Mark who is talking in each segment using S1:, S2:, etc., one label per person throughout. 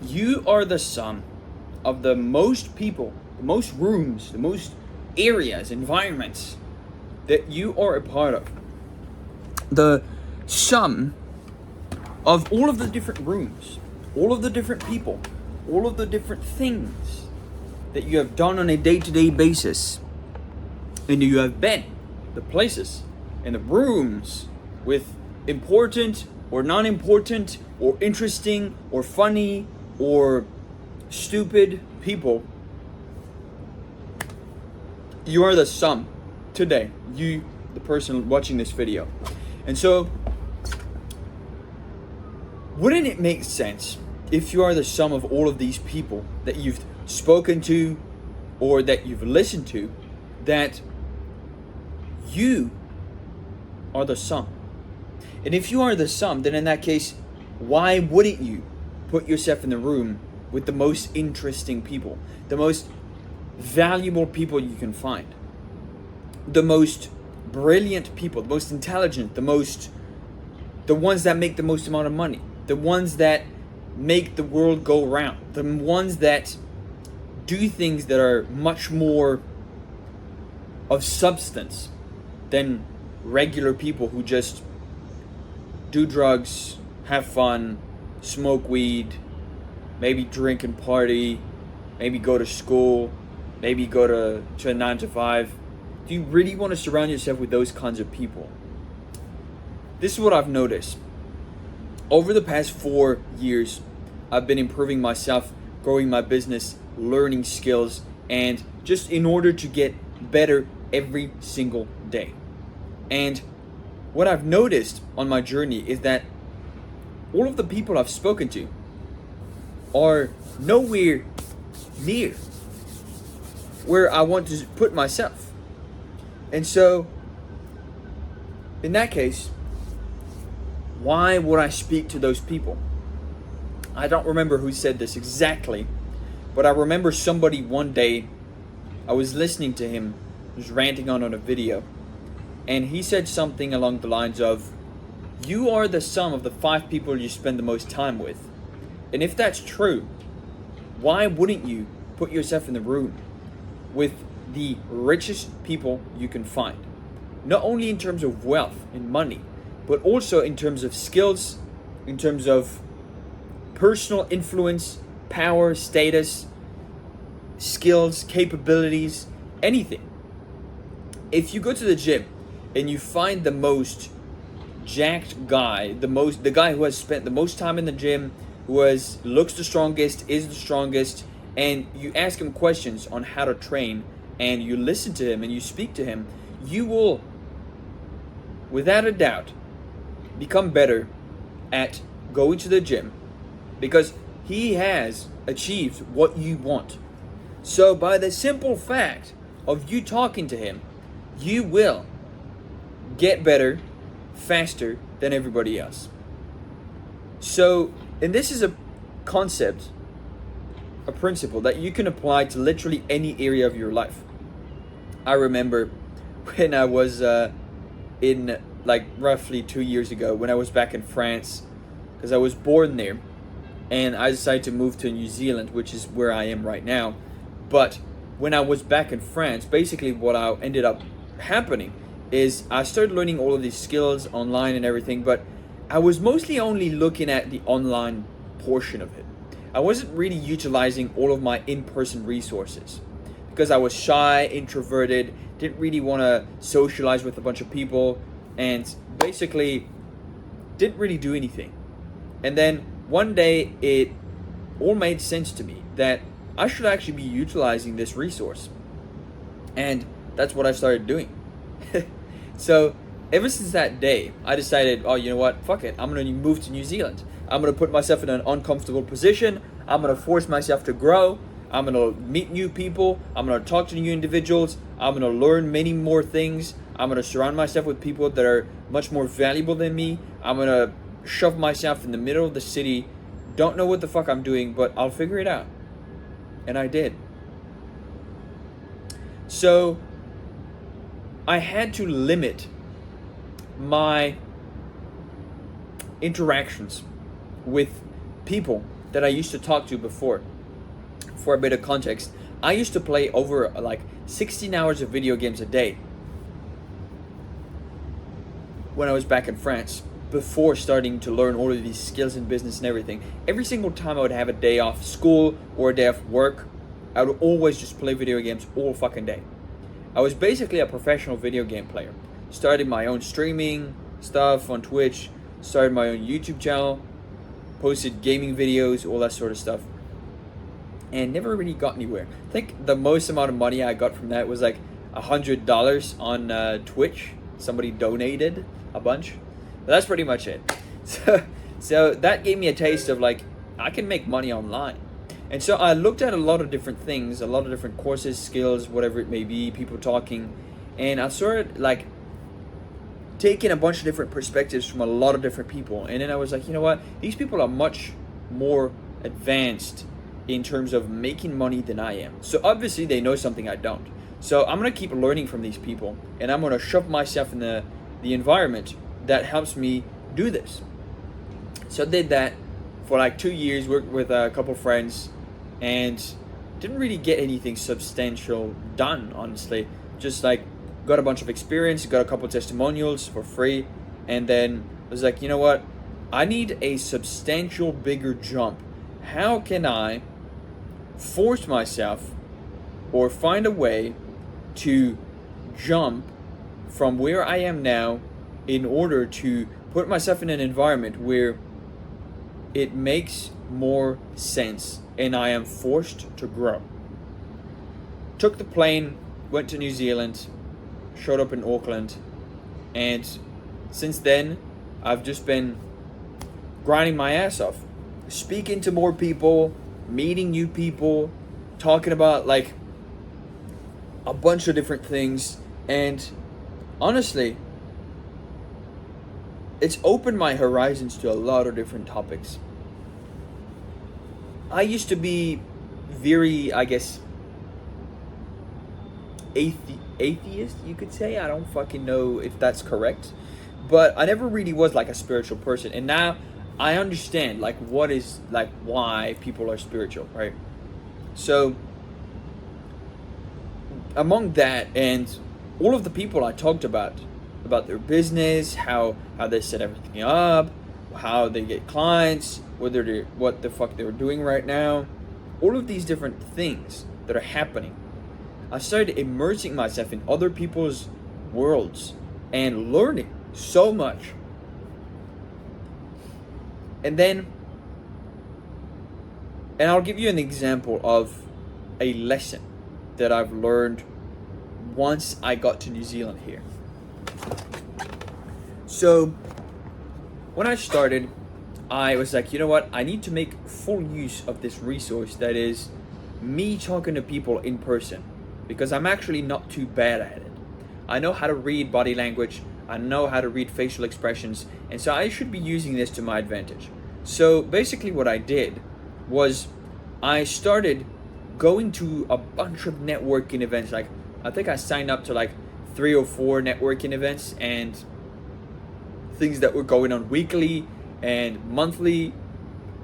S1: You are the sum of the most people, the most rooms, the most areas, environments that you are a part of. The sum of all of the different rooms, all of the different people, all of the different things that you have done on a day-to-day basis. And you have been, the places and the rooms with important or non-important or interesting or funny or stupid people. You are the sum today, you, the person watching this video. And so, wouldn't it make sense if you are the sum of all of these people that you've spoken to or that you've listened to, that you are the sum? And if you are the sum, then in that case, why wouldn't you put yourself in the room with the most interesting people, the most valuable people you can find, the most brilliant people, the most intelligent, the ones that make the most amount of money, the ones that make the world go round, the ones that do things that are much more of substance than regular people who just do drugs, have fun, smoke weed, maybe drink and party, maybe go to school, maybe go to a 9 to 5. Do you really want to surround yourself with those kinds of people? This is what I've noticed. Over the past 4 years, I've been improving myself, growing my business, learning skills, and just in order to get better every single day. And what I've noticed on my journey is that all of the people I've spoken to are nowhere near where I want to put myself. And so, in that case, why would I speak to those people? I don't remember who said this exactly, but I remember somebody one day, I was listening to him, he was ranting on a video, and he said something along the lines of, you are the sum of the 5 people you spend the most time with. And if that's true, why wouldn't you put yourself in the room with the richest people you can find? Not only in terms of wealth and money, but also in terms of skills, in terms of personal influence, power, status, skills, capabilities, anything. If you go to the gym and you find the most jacked guy, the guy who has spent the most time in the gym, looks the strongest, is the strongest, and you ask him questions on how to train, and you listen to him and you speak to him, you will, without a doubt, become better at going to the gym because he has achieved what you want. So by the simple fact of you talking to him, you will get better faster than everybody else. So, and this is a concept, a principle that you can apply to literally any area of your life. I remember when I was in roughly 2 years ago, when I was back in France, because I was born there, and I decided to move to New Zealand, which is where I am right now. But when I was back in France, basically what I ended up happening is I started learning all of these skills online and everything, but I was mostly only looking at the online portion of it. I wasn't really utilizing all of my in-person resources because I was shy, introverted, didn't really want to socialize with a bunch of people, and basically didn't really do anything. And then one day it all made sense to me that I should actually be utilizing this resource. And that's what I started doing. So ever since that day, I decided, oh, you know what? Fuck it. I'm going to move to New Zealand. I'm going to put myself in an uncomfortable position. I'm going to force myself to grow. I'm going to meet new people. I'm going to talk to new individuals. I'm going to learn many more things. I'm going to surround myself with people that are much more valuable than me. I'm going to shove myself in the middle of the city. Don't know what the fuck I'm doing, but I'll figure it out. And I did. So I had to limit my interactions with people that I used to talk to before, for a bit of context, I used to play over like 16 hours of video games a day when I was back in France, before starting to learn all of these skills in business and everything. Every single time I would have a day off school or a day off work, I would always just play video games all fucking day. I was basically a professional video game player. Started my own streaming stuff on Twitch, started my own YouTube channel, posted gaming videos, all that sort of stuff, and never really got anywhere. I think the most amount of money I got from that was like $100 on Twitch. Somebody donated a bunch. But that's pretty much it. So that gave me a taste of like, I can make money online. And so I looked at a lot of different things, a lot of different courses, skills, whatever it may be, people talking, and I started like taking a bunch of different perspectives from a lot of different people. And then I was like, you know what? These people are much more advanced in terms of making money than I am. So obviously they know something I don't. So I'm gonna keep learning from these people, and I'm gonna shove myself in the environment that helps me do this. So I did that for like 2 years, worked with a couple friends, and didn't really get anything substantial done, honestly. Just like got a bunch of experience, got a couple testimonials for free, and then was like, you know what? I need a substantial bigger jump. How can I force myself or find a way to jump from where I am now in order to put myself in an environment where it makes more sense and I am forced to grow. Took the plane, went to New Zealand, showed up in Auckland, and since then I've just been grinding my ass off, speaking to more people, meeting new people, talking about like a bunch of different things, and honestly, it's opened my horizons to a lot of different topics. I used to be very, I guess, atheist, you could say. I don't fucking know if that's correct, but I never really was like a spiritual person, and now I understand like what is like why people are spiritual, right? So among that and all of the people I talked about their business, how they set everything up, how they get clients, what the fuck they're doing right now, all of these different things that are happening, I started immersing myself in other people's worlds and learning so much. And I'll give you an example of a lesson that I've learned once I got to New Zealand here. So when I started, I was like, you know what? I need to make full use of this resource that is me talking to people in person, because I'm actually not too bad at it. I know how to read body language, I know how to read facial expressions, and so I should be using this to my advantage. So basically what I did was I started going to a bunch of networking events. Like I think I signed up to like 3 or 4 networking events and things that were going on weekly and monthly,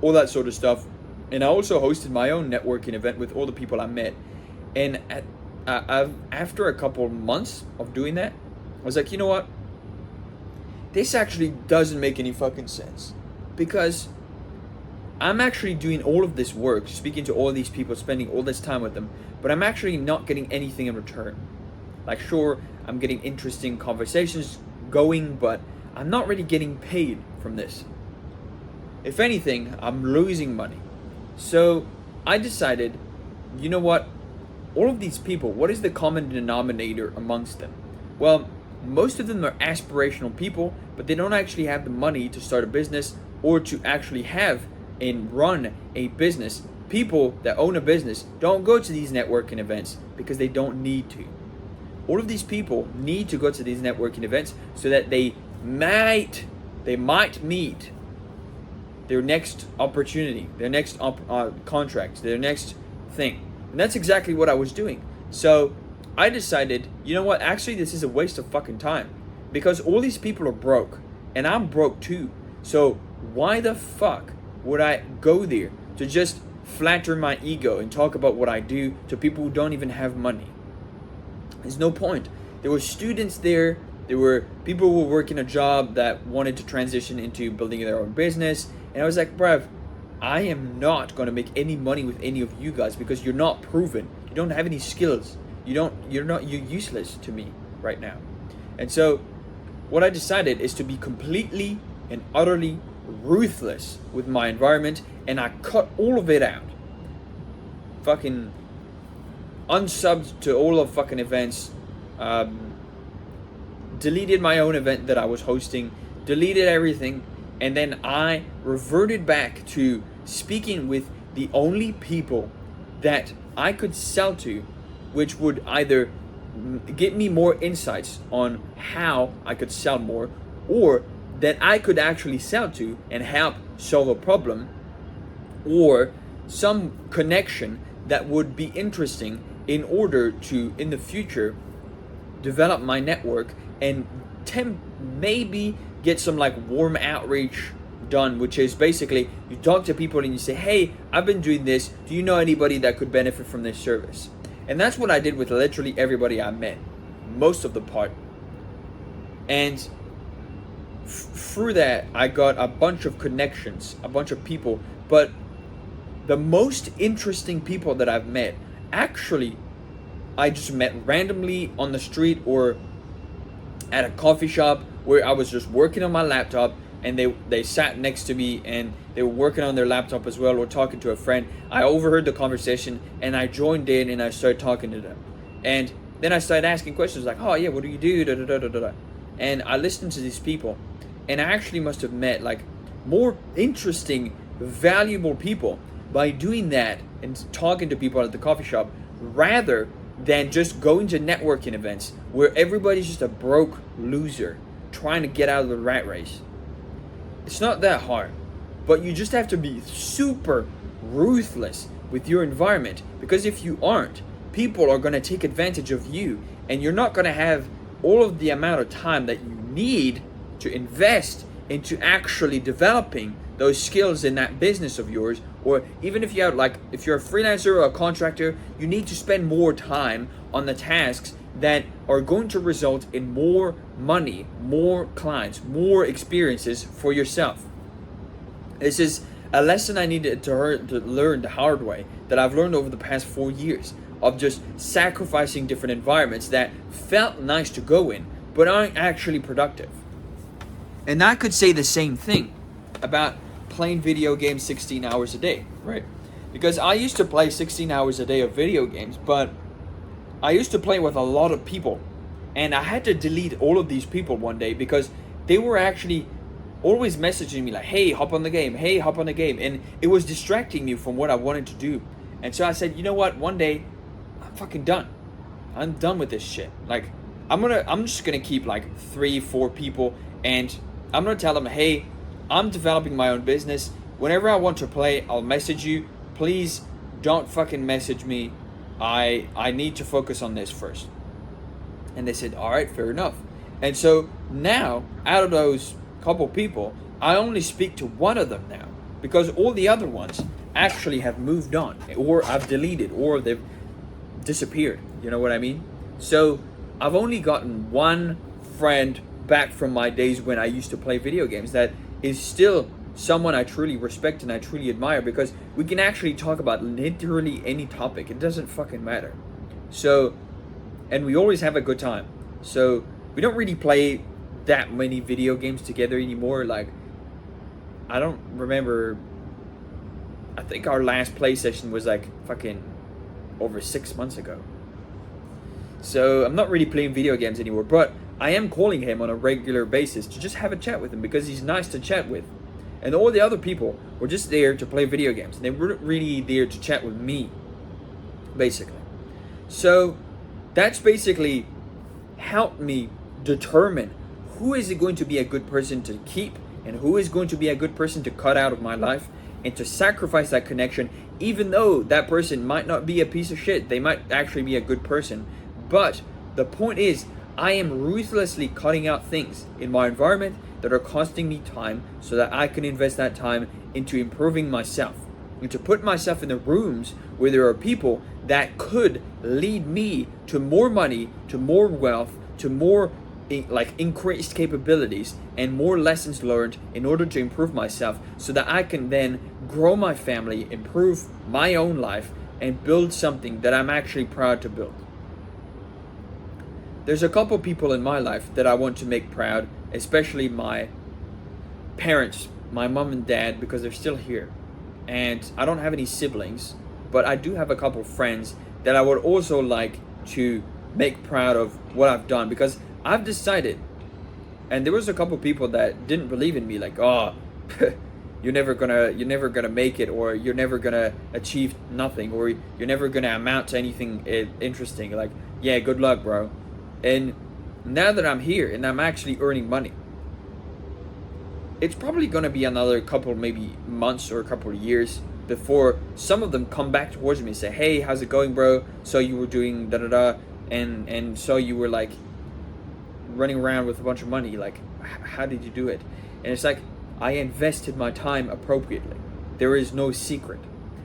S1: all that sort of stuff. And I also hosted my own networking event with all the people I met. And after a couple months of doing that, I was like, you know what? This actually doesn't make any fucking sense, because I'm actually doing all of this work, speaking to all these people, spending all this time with them, but I'm actually not getting anything in return. Like, sure, I'm getting interesting conversations going, but I'm not really getting paid from this. If anything, I'm losing money. So I decided, you know what? All of these people, what is the common denominator amongst them? Well, most of them are aspirational people, but they don't actually have the money to start a business or to actually have and run a business. People that own a business don't go to these networking events because they don't need to. All of these people need to go to these networking events so that they might meet their next opportunity, their next contract, their next thing. And that's exactly what I was doing. So I decided, you know what, actually this is a waste of fucking time, because all these people are broke and I'm broke too. So why the fuck would I go there to just flatter my ego and talk about what I do to people who don't even have money. There's no point. There were students there. There were people who were working a job that wanted to transition into building their own business. And I was like, bruv, I am not going to make any money with any of you guys because you're not proven. You don't have any skills. You're useless to me right now. And so what I decided is to be completely and utterly ruthless with my environment, and I cut all of it out. Fucking unsubbed to all of fucking events, deleted my own event that I was hosting, deleted everything, and then I reverted back to speaking with the only people that I could sell to, which would either get me more insights on how I could sell more, or that I could actually sell to and help solve a problem, or some connection that would be interesting in order to, in the future, develop my network and maybe get some like warm outreach done, which is basically you talk to people and you say, hey, I've been doing this. Do you know anybody that could benefit from this service? And that's what I did with literally everybody I met, most of the part. And through that, I got a bunch of connections, a bunch of people. But the most interesting people that I've met, actually, I just met randomly on the street or at a coffee shop where I was just working on my laptop, and they sat next to me and they were working on their laptop as well or talking to a friend. I overheard the conversation and I joined in and I started talking to them. And then I started asking questions like, oh yeah, what do you do? Da, da, da, da, da. And I listened to these people, and I actually must have met like more interesting, valuable people by doing that and talking to people at the coffee shop, rather than just going to networking events where everybody's just a broke loser trying to get out of the rat race. It's not that hard, but you just have to be super ruthless with your environment, because if you aren't, people are going to take advantage of you, and you're not going to have all of the amount of time that you need to invest into actually developing those skills in that business of yours. Or even if you have, like, if you're a freelancer or a contractor, you need to spend more time on the tasks that are going to result in more money, more clients, more experiences for yourself. This is a lesson I needed to learn the hard way, that I've learned over the past 4 years of just sacrificing different environments that felt nice to go in but aren't actually productive. And I could say the same thing about playing video games 16 hours a day, right? Because I used to play 16 hours a day of video games, but I used to play with a lot of people, and I had to delete all of these people one day because they were actually always messaging me like, hey, hop on the game, hey, hop on the game, and it was distracting me from what I wanted to do. And so I said, you know what, one day I'm fucking done. I'm done with this shit. Like, I'm just gonna keep like 3-4 people, and I'm gonna tell them, hey, I'm developing my own business. Whenever I want to play, I'll message you. Please don't fucking message me. I need to focus on this first. And they said, all right, fair enough. And so now, out of those couple people, I only speak to one of them now, because all the other ones actually have moved on, or I've deleted, or they've disappeared. You know what I mean? So I've only gotten one friend back from my days when I used to play video games that is still someone I truly respect and I truly admire, because we can actually talk about literally any topic. It doesn't fucking matter. So, and we always have a good time. So we don't really play that many video games together anymore. Like, I don't remember, I think our last play session was like fucking over 6 months ago. So I'm not really playing video games anymore, but I am calling him on a regular basis to just have a chat with him, because he's nice to chat with. And all the other people were just there to play video games. They weren't really there to chat with me, basically. So that's basically helped me determine who is going to be a good person to keep and who is going to be a good person to cut out of my life, and to sacrifice that connection, even though that person might not be a piece of shit. They might actually be a good person. But the point is, I am ruthlessly cutting out things in my environment that are costing me time, so that I can invest that time into improving myself. and to put myself in the rooms where there are people that could lead me to more money, to more wealth, to more increased capabilities and more lessons learned in order to improve myself, so that I can then grow my family, improve my own life, and build something that I'm actually proud to build. There's a couple people in my life that I want to make proud, especially my parents, my mom and dad, because they're still here. And I don't have any siblings, but I do have a couple friends that I would also like to make proud of what I've done, because I've decided, and there was a couple people that didn't believe in me, like, oh, you're never gonna make it, or you're never gonna achieve nothing, or you're never gonna amount to anything interesting. Like, yeah, good luck, bro. And now that I'm here and I'm actually earning money, it's probably gonna be another couple, maybe months or a couple of years before some of them come back towards me and say, hey, how's it going, bro? So you were doing da da da, and so you were like running around with a bunch of money, like, how did you do it? And it's like, I invested my time appropriately. There is no secret.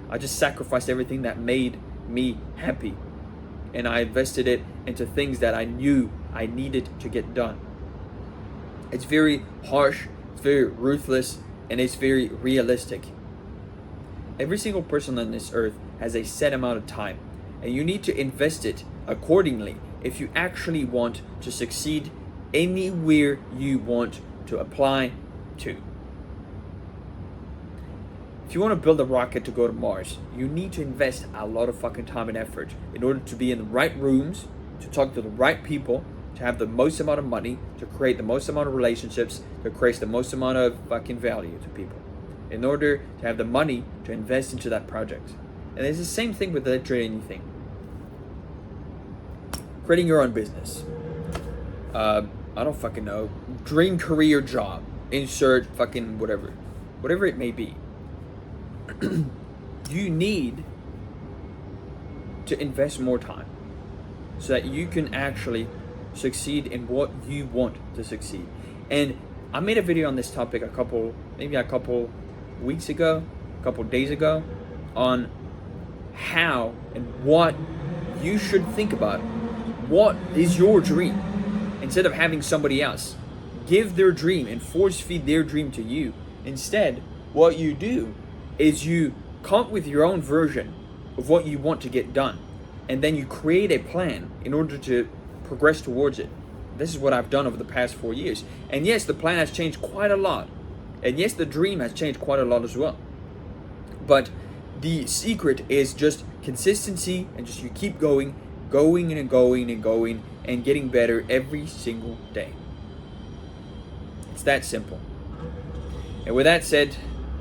S1: I just sacrificed everything that made me happy, and I invested it into things that I knew I needed to get done. It's very harsh, it's very ruthless, and it's very realistic. Every single person on this earth has a set amount of time, and you need to invest it accordingly if you actually want to succeed anywhere you want to apply to. If you want to build a rocket to go to Mars, you need to invest a lot of fucking time and effort in order to be in the right rooms, to talk to the right people, to have the most amount of money, to create the most amount of relationships, to create the most amount of fucking value to people, in order to have the money to invest into that project. And it's the same thing with literally anything. Creating your own business. I don't fucking know. Dream career job. Insert fucking whatever. Whatever it may be. You need to invest more time so that you can actually succeed in what you want to succeed. And I made a video on this topic a couple weeks ago, a couple days ago, on how and what you should think about. What is your dream? Instead of having somebody else give their dream and force feed their dream to you, instead, what you do is you come up with your own version of what you want to get done, and then you create a plan in order to progress towards it. This is what I've done over the past 4 years. And yes, the plan has changed quite a lot. And yes, the dream has changed quite a lot as well. But the secret is just consistency, and just you keep going and getting better every single day. It's that simple. And with that said,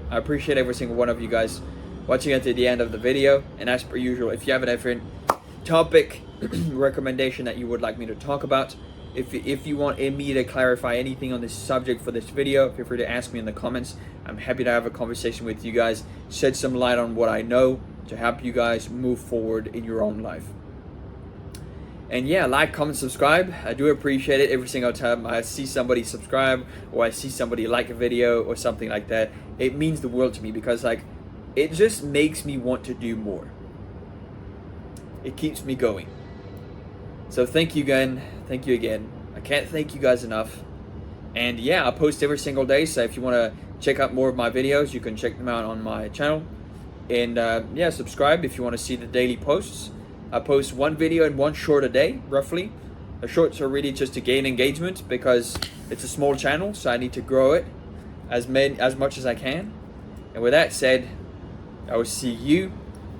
S1: I appreciate every single one of you guys watching until the end of the video. And as per usual, if you have a different topic recommendation that you would like me to talk about, if you want me to clarify anything on this subject for this video, feel free to ask me in the comments. I'm happy to have a conversation with you guys, shed some light on what I know to help you guys move forward in your own life. And yeah, like, comment, subscribe. I do appreciate it. Every single time I see somebody subscribe, or I see somebody like a video or something like that, it means the world to me, because like, it just makes me want to do more. It keeps me going. So thank you again. I can't thank you guys enough. And yeah, I post every single day, so if you want to check out more of my videos, you can check them out on my channel. And yeah, subscribe if you want to see the daily posts. I post one video and one short a day, roughly. The shorts are really just to gain engagement, because it's a small channel, so I need to grow it as much as I can. And with that said, I will see you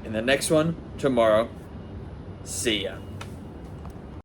S1: in the next one tomorrow. See ya.